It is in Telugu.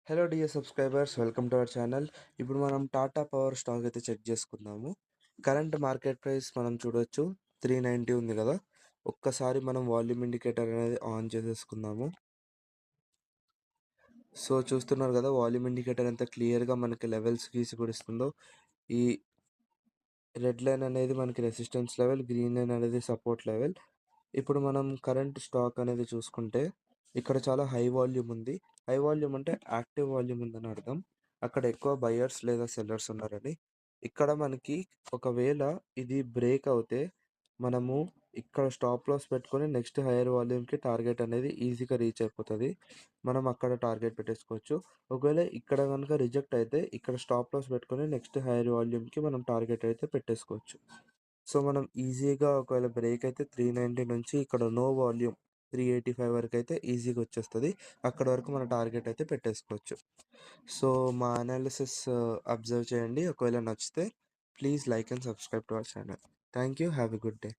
Hello dear subscribers, welcome to our channel. ఇప్పుడు మనం టాటా పవర్ స్టాక్ అయితే చెక్ చేసుకుందాము. కరెంట్ మార్కెట్ ప్రైస్ మనం చూడొచ్చు 390 ఉంది కదా. ఒక్కసారి మనం వాల్యూమ్ ఇండికేటర్ అనేది ఆన్ చేసేసుకుందాము. సో చూస్తున్నారు కదా, వాల్యూమ్ ఇండికేటర్ ఎంత క్లియర్గా మనకి లెవెల్స్ గీసి పిడుస్తుందో. ఈ రెడ్ లైన్ అనేది మనకి రెసిస్టెన్స్ లెవెల్, గ్రీన్ లైన్ అనేది సపోర్ట్ లెవెల్. ఇప్పుడు మనం కరెంట్ స్టాక్ అనేది చూసుకుంటే ఇక్కడ చాలా హై వాల్యూమ్ ఉంది. హై వాల్యూమ్ అంటే యాక్టివ్ వాల్యూమ్ ఉందని అర్థం. అక్కడ ఎక్కువ బయర్స్ లేదా సెల్లర్స్ ఉన్నారని. ఇక్కడ మనకి ఒకవేళ ఇది బ్రేక్ అవుతే మనము ఇక్కడ స్టాప్ లాస్ పెట్టుకొని నెక్స్ట్ హైయర్ వాల్యూమ్కి టార్గెట్ అనేది ఈజీగా రీచ్ అయిపోతుంది. మనం అక్కడ టార్గెట్ పెట్టేసుకోవచ్చు. ఒకవేళ ఇక్కడ కనుక రిజెక్ట్ అయితే ఇక్కడ స్టాప్ లాస్ పెట్టుకొని నెక్స్ట్ హైయర్ వాల్యూమ్కి మనం టార్గెట్ అయితే పెట్టేసుకోవచ్చు. సో మనం ఈజీగా ఒకవేళ బ్రేక్ అయితే 390 నుంచి ఇక్కడ నో వాల్యూమ్ 385 వరకు అయితే ఈజీగా వచ్చేస్తుంది. అక్కడ వరకు మన టార్గెట్ అయితే పెట్టేసుకోవచ్చు. సో మా అనాలిసిస్ అబ్జర్వ్ చేయండి. ఒకవేళ నచ్చితే please like and subscribe to our channel. Thank you. Have a good day.